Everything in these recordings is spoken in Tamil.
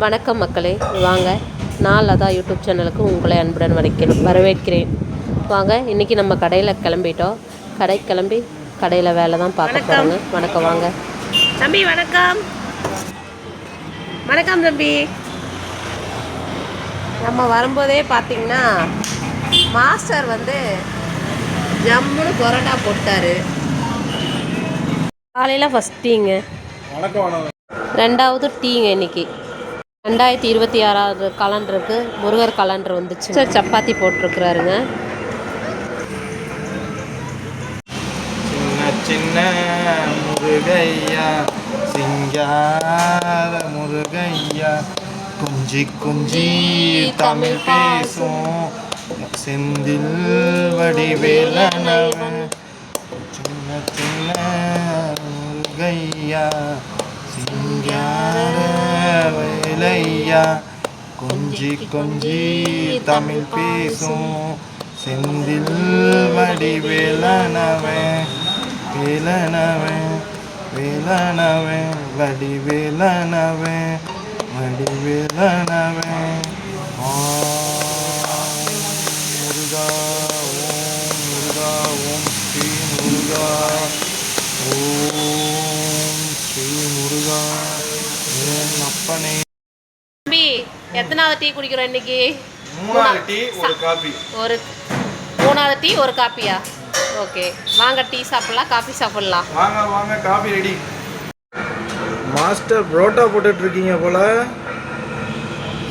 வணக்கம் மக்களே, வாங்க நான் லதா யூடியூப் சேனலுக்கு உங்களை அன்புடன் வரவேற்கிறேன். வாங்க, இன்றைக்கி நம்ம கடையில் கிளம்பிட்டோம். கடைக்கு கிளம்பி கடையில் வேலை தான் பார்க்க போகிறோங்க. வணக்கம். வாங்க தம்பி. வணக்கம். வணக்கம் தம்பி. நம்ம வரும்போதே பார்த்திங்கன்னா மாஸ்டர் ஜம்முன்னு பரோட்டா போட்டார். காலையில் ஃபஸ்ட் டீங்க, ரெண்டாவது டீங்க. இன்றைக்கி 2026 கலண்டருக்கு முருகர் கலண்டர் வந்துச்சு. சப்பாத்தி போட்டிருக்கிறாருங்க. சின்ன சின்ன முருகையா, சிங்கார முருகையா, குஞ்சி குஞ்சி தமிழ் பேசும் செந்தில் வடிவேலனவன். சின்ன சின்ன முருகையா, சிங்கார வேலையா, கொஞ்சி கொஞ்சி தமிழ் பேசும் செந்தில் வடிவேலனவன். வேலனவன் வேலனவன் வடிவேலனவன் வடிவேலனவன். முருகா ஓம் முருகா ஓம் ஸ்ரீ முருகா ஓம் ஸ்ரீ முருகா என் அப்பனே. தம்பி, எத்தனாவது டீ குடிக்கிறோம் இன்னைக்கு? 3வது டீ ஒரு காபி. ஒரு 3வது டீ ஒரு காப்பியா? ஓகே, வாங்க டீ சாப்பிடலாம், காஃபி சாப்பிடலாம். வாங்க வாங்க, காபி ரெடி. மாஸ்டர் புரோட்டா போட்டுட்டு இருக்கீங்க போல,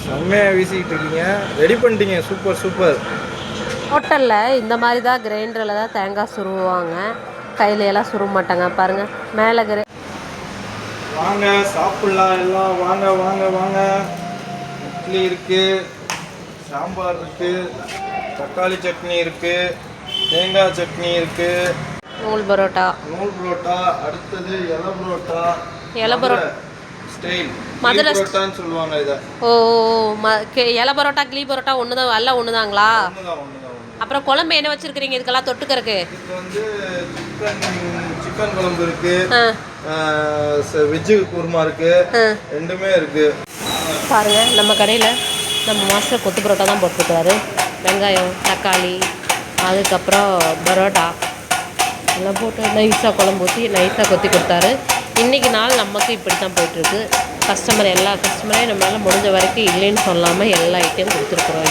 செம்மையாக வீசிக்கிட்டு இருக்கீங்க. ரெடி பண்ணிட்டீங்க. Super super. ஹோட்டலில் இந்த மாதிரி தான் கிரைண்டரில் தான் தேங்காய் சுருவாங்க, கையில எல்லாம் சுருவ மாட்டாங்க. பாருங்கள், மேலே வாங்க சாப்பிட்லாம் எல்லாம். வாங்க வாங்க வாங்க. இட்லி இருக்குது, சாம்பார் இருக்குது, தக்காளி சட்னி இருக்குது, தேங்காய் சட்னி இருக்குது, நூல் பரோட்டா. அடுத்தது இலை பரோட்டா. ஸ்டைல் மதுரை பரோட்டான்னு சொல்லுவாங்க இதை. இலை பரோட்டா கிளி பரோட்டா ஒன்று தான், எல்லாம் ஒன்று தாங்களா? ஒன்று. அப்புறம் குழம்பு என்ன வச்சுருக்கிறீங்க இதுக்கெல்லாம் தொட்டுக்கிறதுக்கு? இது சிக்கன் குழம்பு இருக்குது, வெஜ்ஜு குருமா இருக்குது, ரெண்டுமே இருக்குது. பாருங்கள், நம்ம கடையில் நம்ம மாஸ்டர் கொத்து பரோட்டா தான் போட்டிருக்காரு. வெங்காயம், தக்காளி, அதுக்கப்புறம் பரோட்டா எல்லாம் போட்டு நைஸாக குழம்பு ஊற்றி நைஸாக கொத்தி கொடுத்தாரு. இன்றைக்கி நாள் நமக்கு இப்படி தான் போயிட்டுருக்கு. எல்லா கஸ்டமரையும் நம்மளால் முடிஞ்ச வரைக்கும் இல்லைன்னு சொல்லாமல் எல்லா ஐட்டம் கொடுத்துருக்குறோம்.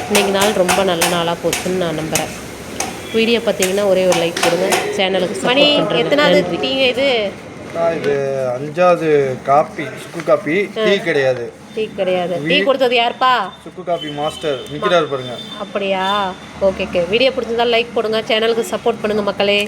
இன்றைக்கி நாள் ரொம்ப நல்ல நாளாக போச்சுன்னு நான் நம்புகிறேன். வீடியோ பார்த்தீங்கன்னா ஒரே ஒரு லைக் கொடுங்க. சேனலுக்கு மணி எத்தனாவது டீங்க இது? இது 5வது காப்பி. சுக்கு காப்பி. டீ கிடையாது. டீ கொடுத்தது யாருப்பா? சுக்கு காப்பி மாஸ்டர் நிற்கிறாரு பாருங்க. அப்படியா? ஓகே. வீடியோ பிடிச்சிருந்தா லைக் போடுங்க, சேனலுக்கு சப்போர்ட் பண்ணுங்கள் மக்களே.